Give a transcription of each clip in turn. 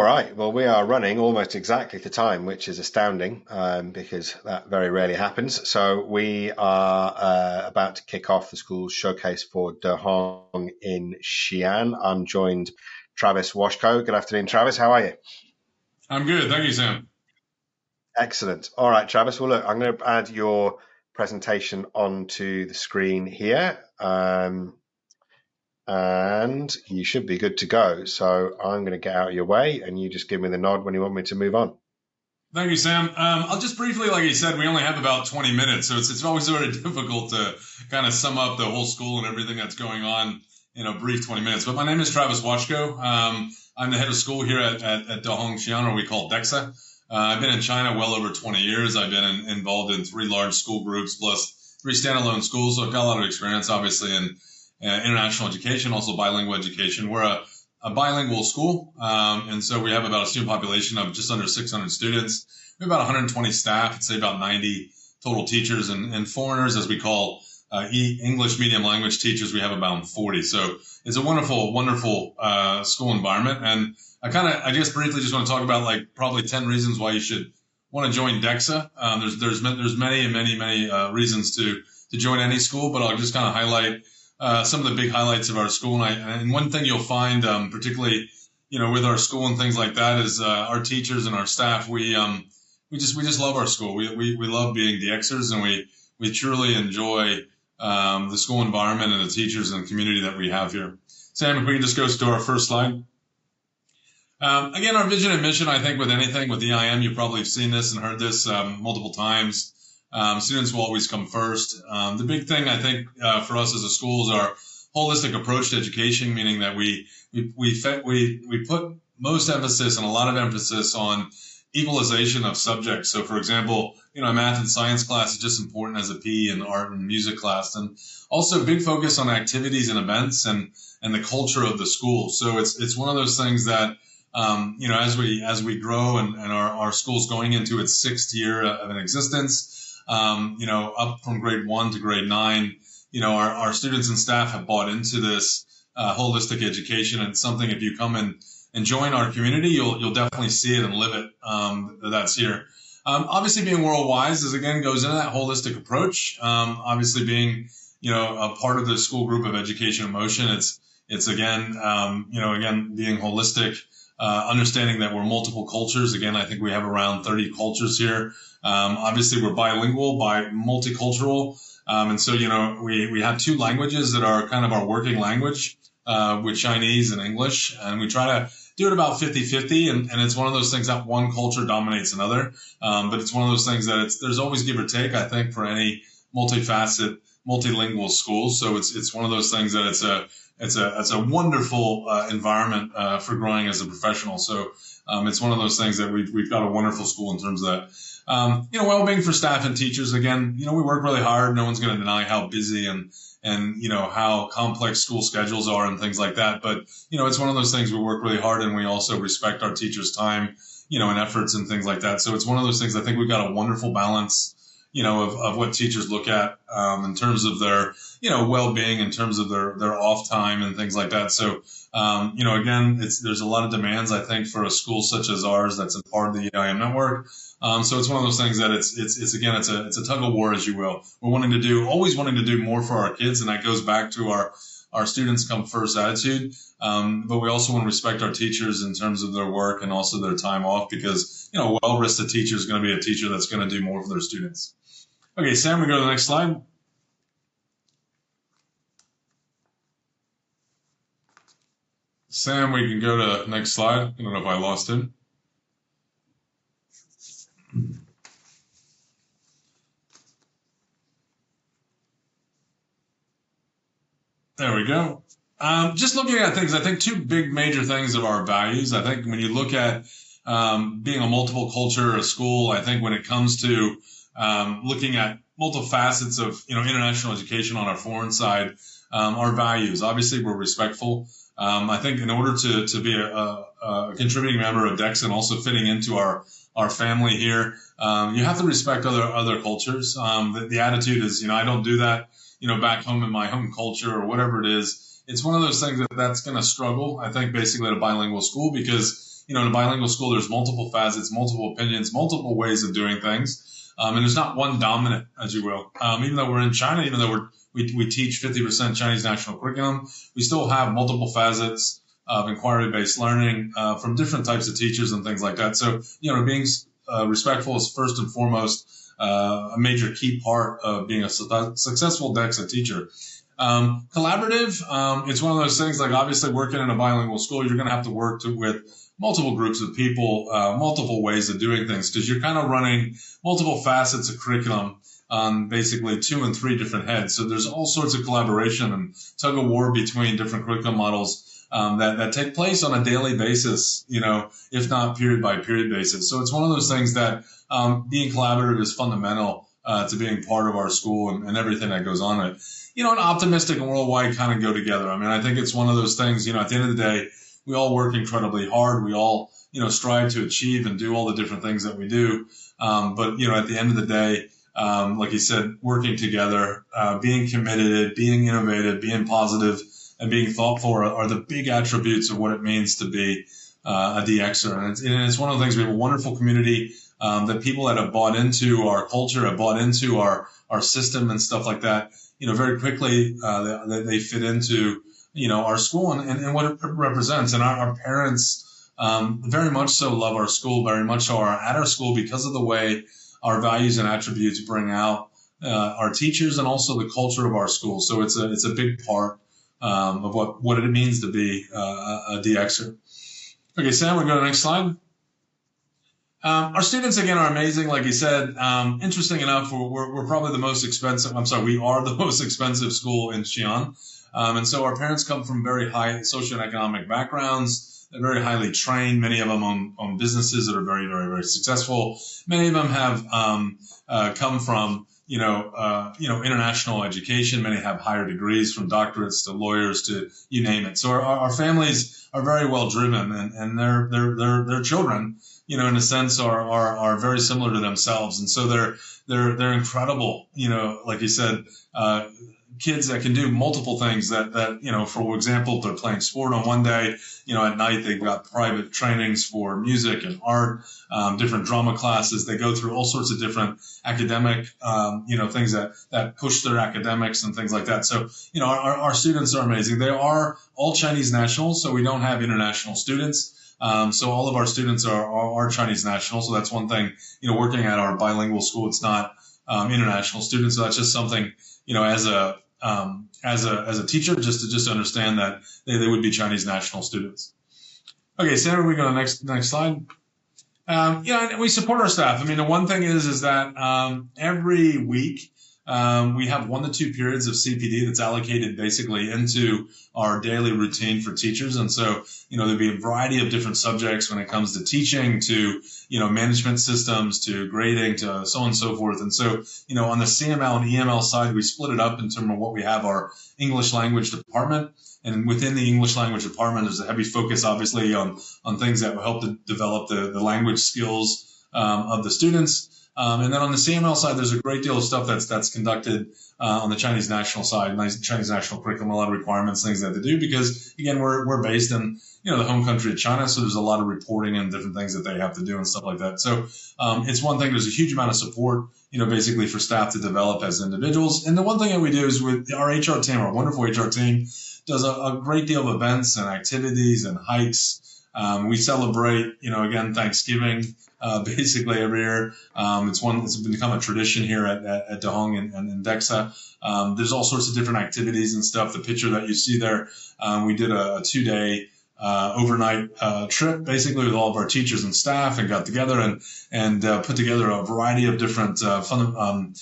All right. Well, we are running almost exactly the time, which is astounding because that very rarely happens. So we are about to kick off the school's showcase for Dehong in Xi'an. I'm joined Travis Washko. Good afternoon, Travis. How are you? I'm good. Thank you, Sam. Excellent. All right, Travis. Well, look, I'm going to add your presentation onto the screen here. And you should be good to go. So I'm going to get out of your way and you just give me the nod when you want me to move on. Thank you, Sam. I'll just briefly, like you said, we only have about 20 minutes, so it's always sort of difficult to kind of sum up the whole school and everything that's going on in a brief 20 minutes. But my name is Travis Wachko. I'm the head of school here at Dehong, Xi'an, or we call it DEXA. I've been in China well over 20 years. I've been involved in three large school groups plus three standalone schools, so I've got a lot of experience, obviously, in international education, also bilingual education. We're a bilingual school, and so we have about a student population of just under 600 students. We have about 120 staff, I'd say about 90 total teachers, and foreigners, as we call English medium language teachers, we have about 40. So it's a wonderful, wonderful school environment. And I just briefly just want to talk about like probably 10 reasons why you should want to join DEXA. There's many and many reasons to join any school, but I'll just kind of highlight some of the big highlights of our school. And one thing you'll find, particularly, with our school and things like that, is our teachers and our staff. We just love our school. We love being DXers, and we truly enjoy the school environment and the teachers and the community that we have here. Sam, if we can just go to our first slide. Again, our vision and mission, I think with anything, with EIM, you probably have seen this and heard this multiple times. Students will always come first. The big thing, I think, for us as a school is our holistic approach to education, meaning that we put most emphasis and a lot of emphasis on equalization of subjects. So, for example, a math and science class is just important as a PE and art and music class, and also big focus on activities and events and the culture of the school. So it's one of those things that as we grow and our school's going into its sixth year of an existence. Up from grade 1 to grade 9, our students and staff have bought into this holistic education, and it's something if you come and join our community, you'll definitely see it and live it. That's here. Obviously, being world wise goes into that holistic approach. Obviously, being a part of the school group of education and motion, it's again being holistic. Understanding that we're multiple cultures. Again, I think we have around 30 cultures here. Obviously, we're bilingual, multicultural. And so, we have two languages that are kind of our working language, with Chinese and English. And we try to do it about 50-50. And it's one of those things that one culture dominates another. But it's one of those things that there's always give or take, I think, for any multilingual school. So it's one of those things that it's a wonderful environment for growing as a professional. So it's one of those things that we've got a wonderful school in terms of that. Well-being for staff and teachers. Again, we work really hard. No one's going to deny how busy and how complex school schedules are and things like that. But it's one of those things we work really hard, and we also respect our teachers' time, and efforts and things like that. So it's one of those things. I think we've got a wonderful balance, of what teachers look at in terms of their, well-being, in terms of their off time and things like that. So, again, there's a lot of demands, I think, for a school such as ours that's a part of the EIM network. So it's one of those things that it's a tug of war, as you will. We're always wanting to do more for our kids, and that goes back to our students come first attitude. But we also want to respect our teachers in terms of their work and also their time off, because, a well-rested teacher is going to be a teacher that's going to do more for their students. Okay, Sam, we go to the next slide. Sam, we can go to the next slide. I don't know if I lost him. There we go. Just looking at things, I think two big major things of our values. I think when you look at being a multiple culture, a school, I think when it comes to looking at multiple facets of international education on our foreign side, our values. Obviously, we're respectful. I think in order to be a contributing member of DEX and also fitting into our family here, you have to respect other cultures. The attitude is, I don't do that, back home in my home culture or whatever it is. It's one of those things that's going to struggle, I think, basically at a bilingual school, because in a bilingual school, there's multiple facets, multiple opinions, multiple ways of doing things. And there's not one dominant, as you will. Even though we're in China, even though we teach 50% Chinese national curriculum, we still have multiple facets of inquiry-based learning from different types of teachers and things like that. So, being respectful is first and foremost a major key part of being a successful DEXA teacher. Collaborative, it's one of those things, like obviously working in a bilingual school, you're going to have to work with multiple groups of people, multiple ways of doing things, because you're kind of running multiple facets of curriculum on basically 2 and 3 different heads. So there's all sorts of collaboration and tug of war between different curriculum models that take place on a daily basis, if not period by period basis. So it's one of those things that being collaborative is fundamental to being part of our school and everything that goes on it. And optimistic and worldwide kind of go together. I mean, I think it's one of those things, at the end of the day, we all work incredibly hard. We all, strive to achieve and do all the different things that we do. But, at the end of the day, like you said, working together, being committed, being innovative, being positive, and being thoughtful are the big attributes of what it means to be a DXer. And it's one of the things, we have a wonderful community that people that have bought into our culture, have bought into our system and stuff like that, very quickly they fit into, our school and what it represents. And our parents very much so love our school, very much so are at our school because of the way our values and attributes bring out our teachers and also the culture of our school. So it's a big part of what it means to be a DXer. Okay, Sam, we go to the next slide. Our students, again, are amazing. Like you said, interesting enough, we're probably the most expensive. We are the most expensive school in Xi'an. And so our parents come from very high socioeconomic backgrounds. They're very highly trained. Many of them own businesses that are very, very, very successful. Many of them have come from, international education. Many have higher degrees, from doctorates to lawyers to you name it. So our families are very well driven, and their children, in a sense, are very similar to themselves. And so they're incredible, like you said, kids that can do multiple things that, for example, if they're playing sport on one day, at night they've got private trainings for music and art, different drama classes. They go through all sorts of different academic, things that push their academics and things like that. So, our students are amazing. They are all Chinese nationals, so we don't have international students. So all of our students are Chinese nationals. So that's one thing, working at our bilingual school, it's not international students. So that's just something, as a teacher, just to understand that they would be Chinese national students. Okay, Sandra, we go to the next slide. And we support our staff. I mean, the one thing is that every week we have 1 to 2 periods of CPD that's allocated basically into our daily routine for teachers. And so, there'll be a variety of different subjects when it comes to teaching, to, management systems, to grading, to so on and so forth. And so, on the CML and EML side, we split it up in terms of what we have our English language department. And within the English language department, there's a heavy focus, obviously, on things that will help to develop the language skills of the students. And then on the CML side, there's a great deal of stuff that's conducted on the Chinese national side, Chinese national curriculum, a lot of requirements, things that they do, because again, we're based in, the home country of China. So there's a lot of reporting and different things that they have to do and stuff like that. So it's one thing, there's a huge amount of support, basically for staff to develop as individuals. And the one thing that we do is with our HR team, our wonderful HR team, does a great deal of events and activities and hikes. We celebrate, again, Thanksgiving, basically every year. It's become a tradition here at Dehong and DEXA. There's all sorts of different activities and stuff. The picture that you see there, we did a 2-day overnight trip, basically with all of our teachers and staff, and got together and put together a variety of different fun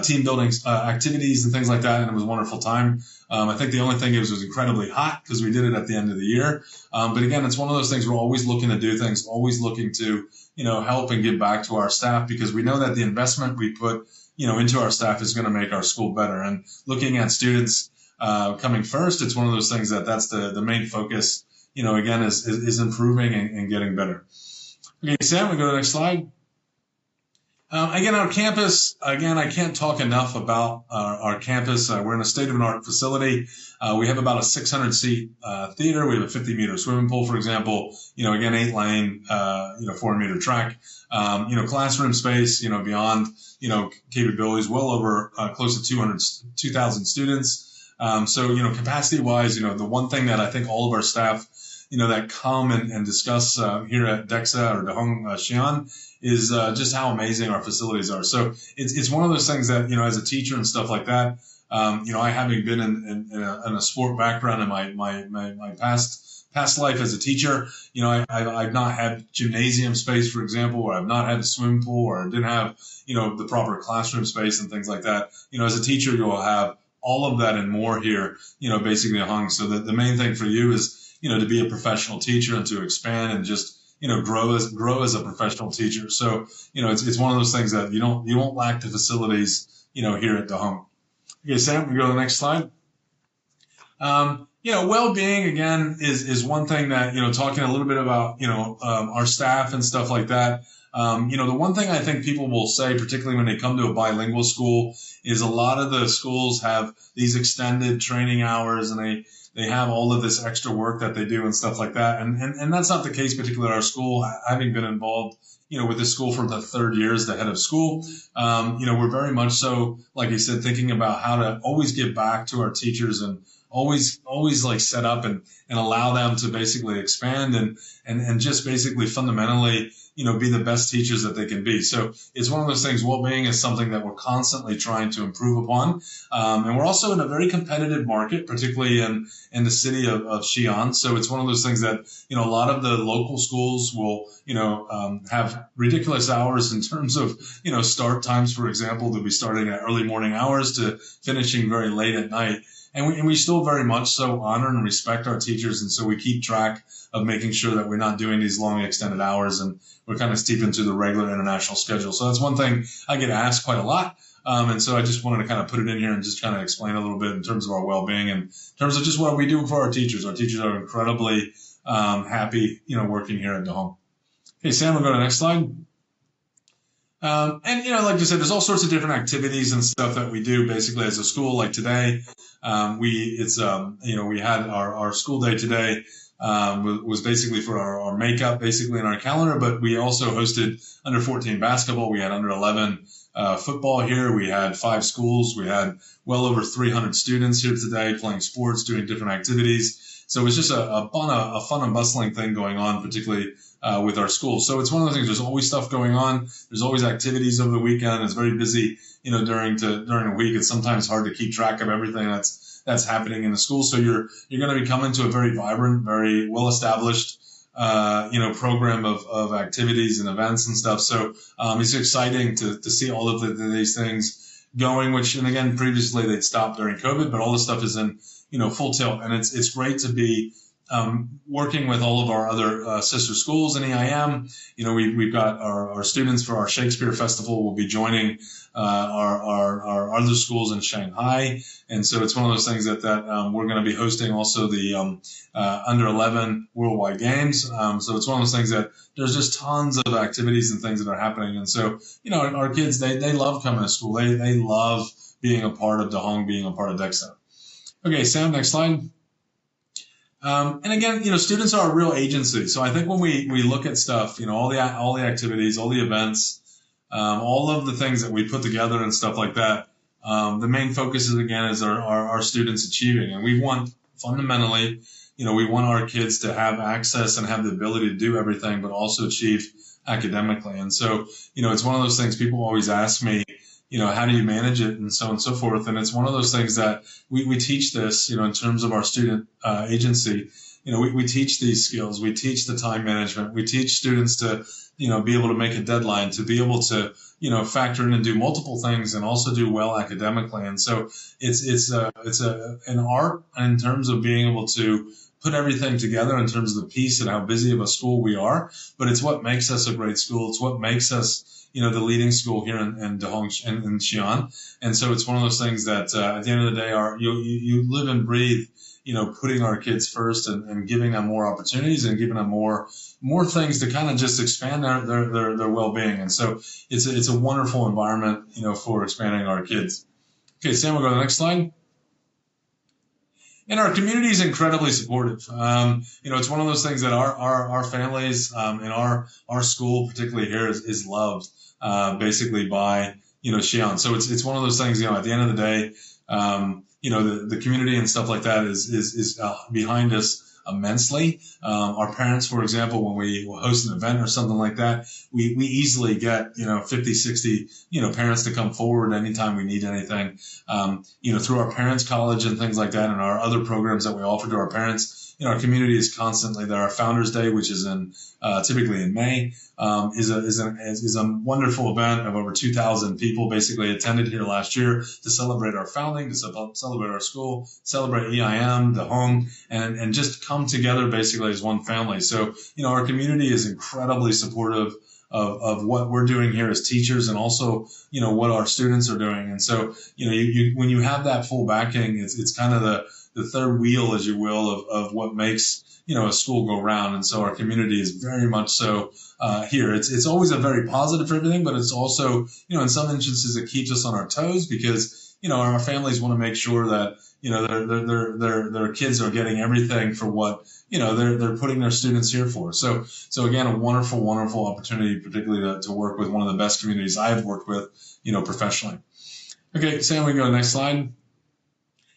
team building activities and things like that. And it was a wonderful time. I think the only thing is it was incredibly hot because we did it at the end of the year. But again, it's one of those things, we're always looking to do things, always looking to, help and give back to our staff, because we know that the investment we put, into our staff is going to make our school better. And looking at students coming first, it's one of those things that's the main focus, again, is improving and getting better. Okay, Sam, we go to the next slide. Again, our campus, again, I can't talk enough about our campus. We're in a state-of-the-art facility. We have about a 600-seat theater. We have a 50-meter swimming pool, for example. Again, 8-lane, 400-meter track. Classroom space, beyond, capabilities, well over close to 2,000 students. Capacity-wise, the one thing that I think all of our staff, that come and discuss here at DEXA or Dehong Xi'an is just how amazing our facilities are. So it's one of those things that, as a teacher and stuff like that, I having been in a sport background in my past life as a teacher, I've not had gymnasium space, for example, or I've not had a swimming pool, or I didn't have, the proper classroom space and things like that. As a teacher, you'll have all of that and more here, basically hung. So the main thing for you is, to be a professional teacher and to expand and just, grow as a professional teacher. So, it's one of those things that you won't lack the facilities, here at Dehong. Okay, Sam, we go to the next slide. Well-being again is one thing that, talking a little bit about, our staff and stuff like that. The one thing I think people will say, particularly when they come to a bilingual school, is a lot of the schools have these extended training hours and they have all of this extra work that they do and stuff like that. And that's not the case, particularly at our school. Having been involved, with this school for the third year as the head of school, we're very much so, like I said, thinking about how to always give back to our teachers and always like set up and allow them to basically expand and just basically fundamentally, be the best teachers that they can be. So it's one of those things. Well-being is something that we're constantly trying to improve upon. And we're also in a very competitive market, particularly in the city of Xi'an. So it's one of those things that, a lot of the local schools will, have ridiculous hours in terms of, start times, for example. They'll be starting at early morning hours to finishing very late at night. And we still very much so honor and respect our teachers. And so we keep track of making sure that we're not doing these long extended hours and we're kind of steep into the regular international schedule. So that's one thing I get asked quite a lot. And so I just wanted to kind of put it in here and just kind of explain a little bit in terms of our well-being and in terms of just what we do for our teachers. Our teachers are incredibly happy, working here at Dehong. Okay, Sam, we'll go to the next slide. Like you said, there's all sorts of different activities and stuff that we do basically as a school. Like today, we had our school day today, was basically for our makeup basically in our calendar, but we also hosted under 14 basketball. We had under 11, football here. We had 5 schools. We had well over 300 students here today playing sports, doing different activities. So it was just a fun and bustling thing going on, particularly with our school. So it's one of those things. There's always stuff going on. There's always activities over the weekend. It's very busy, during the week. It's sometimes hard to keep track of everything that's happening in the school. So you're going to be coming to a very vibrant, very well established, program of activities and events and stuff. So it's exciting to see all of these things going. And again, previously they'd stopped during COVID, but all this stuff is in full tilt, and it's great to be working with all of our other sister schools in EIM. We've got our students for our Shakespeare Festival will be joining our other schools in Shanghai. And so it's one of those things that we're going to be hosting also the under 11 Worldwide Games. So it's one of those things that there's just tons of activities and things that are happening. And so, our kids, they love coming to school. They love being a part of Dehong, being a part of DEXA. Okay, Sam, next slide. And again, students are a real agency. So I think when we look at stuff, all the activities, all the events, all of the things that we put together and stuff like that, the main focus is our students achieving. And we want fundamentally, we want our kids to have access and have the ability to do everything, but also achieve academically. And so, it's one of those things people always ask me, how do you manage it and so on and so forth. And it's one of those things that we teach this, in terms of our student agency. We teach these skills. We teach the time management. We teach students to, be able to make a deadline, to be able to, factor in and do multiple things and also do well academically. And so it's an art in terms of being able to put everything together in terms of the piece and how busy of a school we are. But it's what makes us a great school. It's what makes us the leading school here in Dehong and in Xi'an. And so it's one of those things that at the end of the day, you live and breathe, putting our kids first and giving them more opportunities and giving them more things to kind of just expand their well-being. And so it's a wonderful environment, for expanding our kids. Okay, Sam, we'll go to the next slide. And our community is incredibly supportive. It's one of those things that our families, and our school, particularly here, is loved, basically by, Xi'an. So it's one of those things, at the end of the day, the community and stuff like that is behind us immensely. Our parents, for example, when we host an event or something like that, we easily get, 50, 60, parents to come forward anytime we need anything. Through our parents' college and things like that, and our other programs that we offer to our parents, our community is constantly there. Our Founders Day, which is typically in May, is a wonderful event of over 2,000 people basically attended here last year to celebrate our founding, to celebrate our school, celebrate EIM, Dehong, and just come together basically as one family. So, our community is incredibly supportive of what we're doing here as teachers, and also, what our students are doing. And so, when you have that full backing, it's kind of the third wheel, as you will, of what makes, a school go round. And so our community is very much so, here. It's always a very positive for everything, but it's also, in some instances it keeps us on our toes because, our families want to make sure that, their kids are getting everything for what, they're putting their students here for. So again, a wonderful, wonderful opportunity, particularly to work with one of the best communities I've worked with, professionally. Okay, Sam, we can go to the next slide.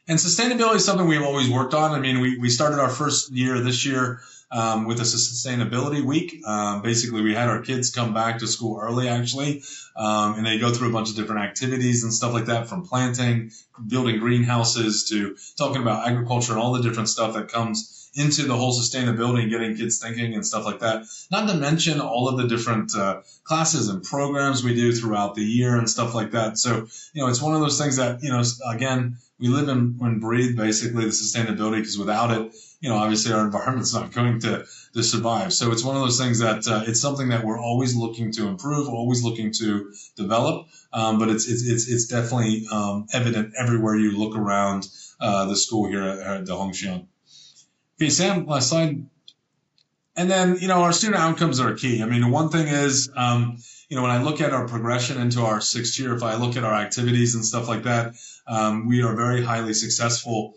And sustainability is something we've always worked on. I mean, we started our first year this year with a sustainability week. Basically, we had our kids come back to school early, actually, and they go through a bunch of different activities and stuff like that, from planting, building greenhouses, to talking about agriculture and all the different stuff that comes into the whole sustainability and getting kids thinking and stuff like that. Not to mention all of the different classes and programs we do throughout the year and stuff like that. So, it's one of those things that, again, we live and breathe basically the sustainability, because without it, obviously our environment's not going to survive. So it's one of those things that it's something that we're always looking to improve, always looking to develop. But it's definitely evident everywhere you look around the school here at Dehong Xi'an. Okay, Sam, last slide. And then, our student outcomes are key. I mean, the one thing is, when I look at our progression into our sixth year, if I look at our activities and stuff like that, we are very highly successful.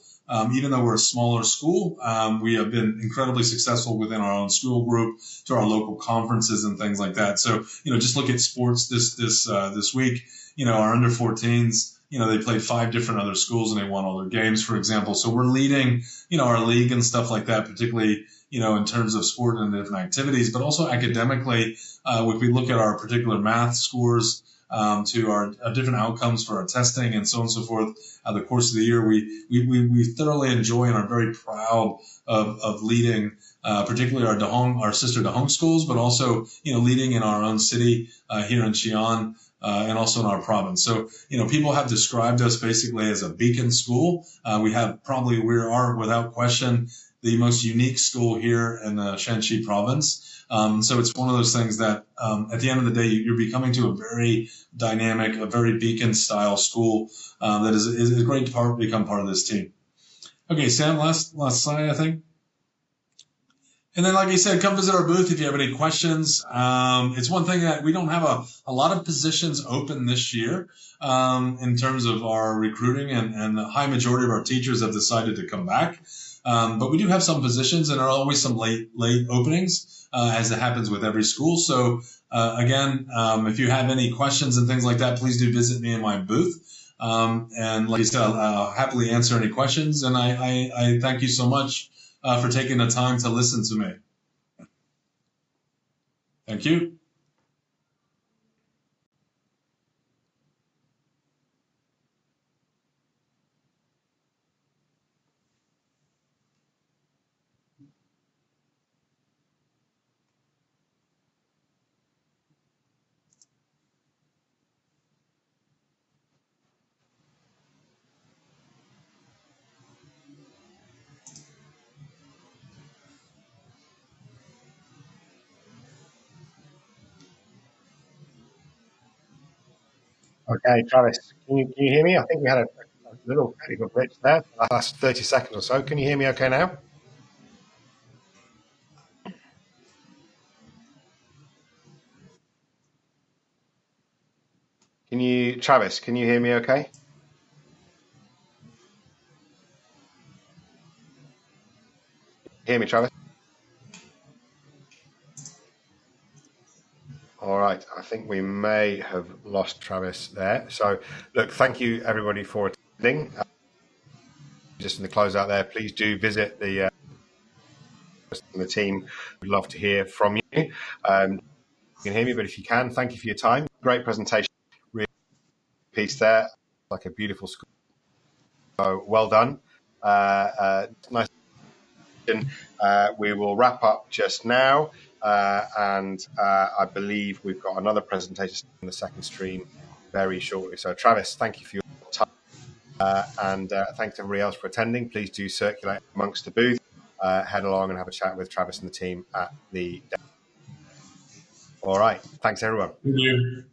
Even though we're a smaller school, we have been incredibly successful within our own school group, to our local conferences and things like that. So, just look at sports this week. Our under 14s, they played 5 different other schools and they won all their games, for example. So we're leading, our league and stuff like that, particularly, in terms of sport and different activities, but also academically, if we look at our particular math scores, to our different outcomes for our testing and so on and so forth, the course of the year, we thoroughly enjoy and are very proud of leading, particularly our sister Dehong schools, but also, leading in our own city, here in Xi'an, and also in our province. So, people have described us basically as a beacon school. We are without question the most unique school here in the Shanxi province. So it's one of those things that, at the end of the day, you're becoming to a very dynamic, a very beacon style school, that is a great part, become part of this team. Okay, Sam, last slide, I think. And then, like I said, come visit our booth if you have any questions. It's one thing that we don't have a lot of positions open this year, in terms of our recruiting, and the high majority of our teachers have decided to come back. But we do have some positions, and there are always some late openings, as it happens with every school. So, again, if you have any questions and things like that, please do visit me in my booth. And like I said, I'll happily answer any questions. And I thank you so much for taking the time to listen to me. Thank you. Okay, Travis, can you hear me? I think we had a little technical glitch there. That's 30 seconds or so. Can you hear me okay now? Travis, can you hear me okay? Hear me, Travis? All right. I think we may have lost Travis there. So, look, thank you everybody for attending. Just in the closeout there, please do visit the team. We'd love to hear from you. You can hear me, but if you can, thank you for your time. Great presentation. Really piece there. Like a beautiful school. So well done. Nice. We will wrap up just now. And I believe we've got another presentation in the second stream very shortly. So, Travis, thank you for your time. And thanks to everybody else for attending. Please do circulate amongst the booth. Head along and have a chat with Travis and the team at the. All right. Thanks, everyone. Thank you.